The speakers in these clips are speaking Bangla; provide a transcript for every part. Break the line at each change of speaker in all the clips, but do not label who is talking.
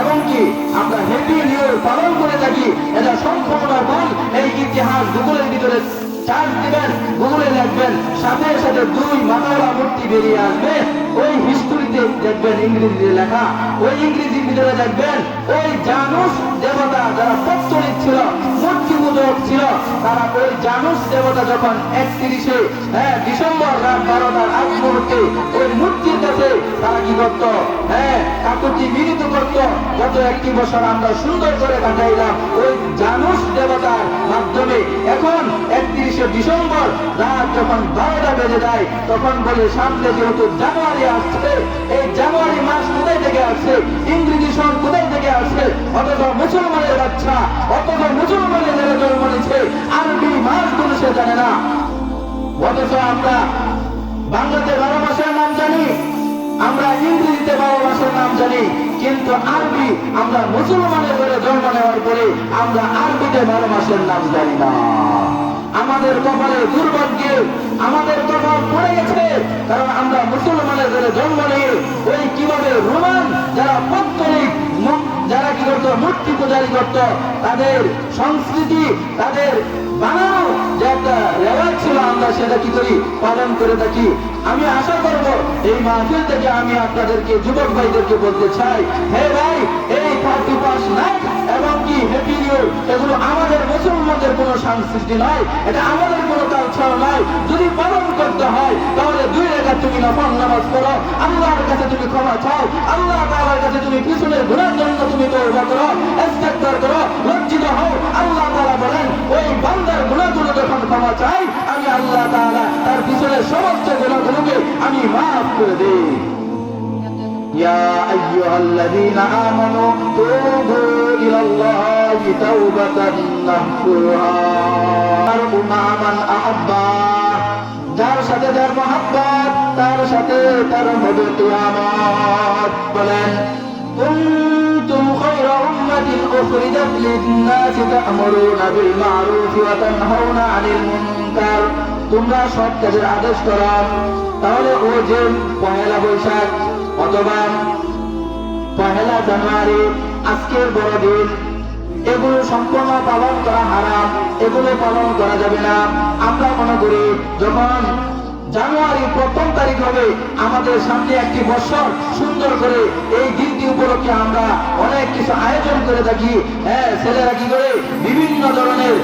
এবং কি আমরা হ্যাপি নিউ ইয়ার পালন করে থাকি, এটা সম্পূর্ণ ভুল। এই ইতিহাস গুগলের ভিতরে চার্জ দিবেন, গুগলে লিখবেন, সাথে সাথে দুই মাথাওয়ালা মূর্তি বেরিয়ে আসবে। ওই হিস্ট্রিতে দেখবেন ইংরেজিতে লেখা, ওই ইংরেজির ভিতরে দেখবেন ওই জানুস দেবতা যারা পৌত্তলিক ছিল, মূর্তি পূজক ছিল, তারা ওই জানুস দেবতা যখন 31শে ডিসেম্বর রাত 12টার আগ মুহূর্তে ওই মূর্তির কাছে তারা কি করত, কাকুতি মিলিত করত। গত একটি বছর আমরা সুন্দর করে কাটাইলাম ওই জানুস দেবতার মাধ্যমে। এখন 31শে ডিসেম্বর রাত যখন 12টা বেজে যায়, তখন বলে সামনে যেহেতু জানুয়ারি আসছে, এই জানুয়ারি মাস কোথায় থেকে আসছে, ইংরেজি সন কোথায় থেকে আসছে, অথচ মুসলমানের বাচ্চা, অথচ মুসলমানের যারা জন্ম নিচ্ছে আরবি মাসগুলো সে জানে না। অথচ আমরা বাংলাতে 12 মাসের নাম জানি, আমরা ইংরেজিতে 12 মাসের নাম জানি, কিন্তু আরবি আমরা মুসলমানের ঘরে জন্ম নেওয়ার পরে আমরা আরবিতে 12 মাসের নাম জানি না। আমাদের কপালে দুর্ভাগ্যে আমাদের কপাল পড়ে গেছে, কারণ আমরা মুসলমানের ঘরে জন্ম নিয়ে ওই কিভাবে রোমান যারা পৌত্তলিক, যারা কি করতো মূর্তি পূজারি করত, তাদের সংস্কৃতি, তাদের বানানো যে একটা রেওয়াজ ছিল, আমরা সেটা কি করি পালন করে থাকি। আমি আশা করব এই মাহফিল থেকে আমি আপনাদেরকে, যুবক ভাইদেরকে বলতে চাই, হে ভাই, এই 31 নাইট এবং কি হ্যাপি নিউ এগুলো আমাদের মুসলমানদের কোনো সংস্কৃতি নয়, এটা আমাদের কোনো কালচার নয়। যদি পালন করতে হয় তাহলে 2 রাকাত তুমি নফল নামাজ পড়ো, আল্লাহর কাছে তুমি ক্ষমা চাও, আল্লাহ তাআলার কাছে তুমি পিছনের গুনাহের জন্য তুমি তওবা করো, ইস্তিগফার করো, লজ্জিত হও। আল্লাহ তাআলা বলেন ওই বান্দার গুনাহগুলো যখন ক্ষমা চাই, আমি আল্লাহ তাআলা তার পিছনের সমস্ত গুনাহগুলোকে আমি মাফ করে দেই। ইয়া আইয়ুহাল্লাযীনা আমানু তুবু ইলাল্লাহি তাওবাতান নাসুহা মান আহাব্বা, যার সাথে যার মহব্বত, তার সাথে তার হবে কিয়ামত। বলেন কুনতুম খায়রা উম্মাতিন উখরিজাত লিন-নাসি তা'মুরুনা বিল মা'রুফি ওয়া তানহাউনা 'আনিল মুনকার, তোমরা সৎ কাজের আদেশ করো। তাহলে ও যে পহেলা বৈশাখ অথবা পহেলা জানুয়ারি, আজকের বড়দিন, এগুলো সম্পূর্ণ পালন করা হারাম, এগুলো পালন করা যাবে না। আমরা মনে করি যখন জানুয়ারি 1 তারিখ হবে, আমাদের সামনে একটি বছর সুন্দর করে এই দিনটি উপলক্ষে আমরা অনেক কিছু আয়োজন করে থাকি। ছেলেরা কি করে বিভিন্ন ধরনের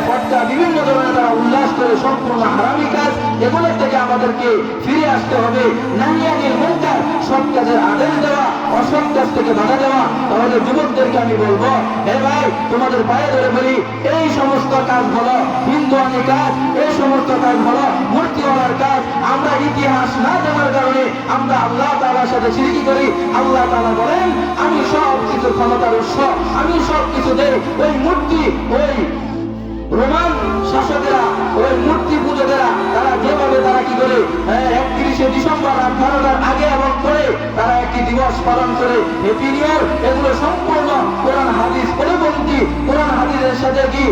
ফটকা, বিভিন্ন ধরনের তারা উল্লাস করে, সম্পূর্ণ হারামি কাজ, এগুলোর থেকে আমাদেরকে ফিরে আসতে হবে। নাহিয়ানিল মুনকার, সৎ কাজের আদেশ দেওয়া, অসৎ কাজ থেকে বাধা দেওয়া। তাহলে যুবকদেরকে আমি বলবো, হে ভাই, তোমাদের পায়ে ধরে বলি, এই সমস্ত কাজ হলো হিন্দুয়ানি কাজ, এই সমস্ত কাজ হলো মূর্তিওয়ালার কাজ। আমরা ইতিহাস না জানার কারণে আমরা আল্লাহ তাআলার সাথে শিরকি করি। আল্লাহ তাআলা বলেন আমি সব কিছু ক্ষমতার উৎস, আমি সব কিছু দেই। ওই মূর্তি, ওই রোমান শাসকেরা, ওই মূর্তি পূজকেরা, তারা যেভাবে তারা কি করে 31শে ডিসেম্বর রাত 12টার আগে এবং পরে তারা একটি দিবস পালন করে, হ্যাপি নিউ ইয়ার, এগুলো সম্পূর্ণ কোরআন হাদিস পরিপন্থী, কোরআন হাদিসের সাথে কি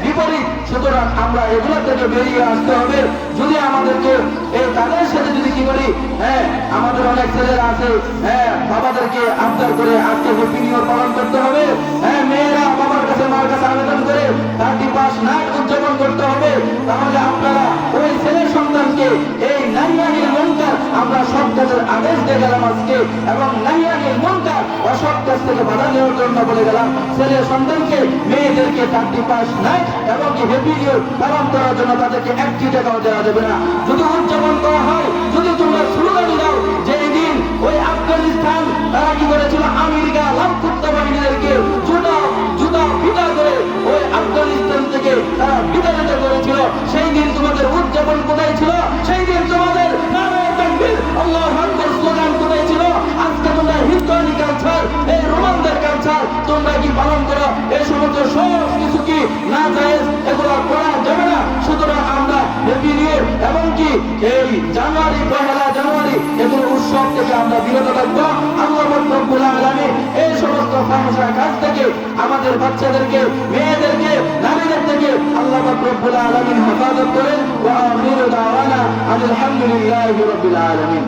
বিপরীত। সুতরাং আমরা এগুলো থেকে বেরিয়ে আসতে হবে। যদি আমাদেরকে এই তাদের সাথে যদি কি করি, আমাদের অনেক ছেলেরা আছে, বাবাদেরকে আবদার করে আজকে হ্যাপি নিউ ইয়ার পালন করতে হবে, মেয়েরা বাবার কাছে মার কাছে আবেদন করে 31 নাইট উদযাপন করতে হবে। তাহলে আপনারা ওই ছেলের সন্তানকে এই নাহিয়ানিল মুনকার, আমরা সৎ কাজের আদেশ দিয়ে গেলাম আজকে, এবং নাহিয়ানিল মুনকার অসৎ কাজ থেকে বাধা দেওয়ার জন্য বলে গেলাম, ছেলের সন্তানকে, মেয়েদেরকে 31 নাইট এবং হ্যাপি নিউ ইয়ার পালন করার জন্য তাদেরকে 1 টাকাও দেওয়া যাবে না। যদি উদযাপন করা হয়, যদি তোমরা স্লোগান দাও যে এই দিন ওই আফগানিস্তান তারা কি করেছিল, আমেরিকা লাখুত্তা বাহিনীদেরকে জুতা পিটা করে ওই আফগানিস্তান থেকে তারা বিতাড়িত করেছিল, সেই দিন তোমাদের উদযাপন কোথায় ছিল? সেই দিন তোমাদের নারে তাকবীর, আল্লাহু আকবার স্লোগান কোথায় ছিল? আজকে তোমরা হিন্দুয়ানি কালচার, এই রোমানদের কালচার তোমরা কি পালন করো? এই সমস্ত সব কিছু কি না জায়েজ, এগুলো করা যাবে না। সুতরাং আমরা হ্যাপি নিউ ইয়ার এবং কি এই জানুয়ারি, পহেলা জানুয়ারি, এগুলো উৎসব থেকে আমরা বিরত থাকবো। আল্লাহ রব্বুল আলামিন এই সমস্ত ফাহশা কাজ থেকে আমাদের বাচ্চাদেরকে, মেয়েদেরকে, নারীদের থেকে আল্লাহ রব্বুল আলামিন হেফাজত করেন। ওয়া আখিরু দাওয়ানা আলহামদুলিল্লাহি রাব্বিল আলামিন।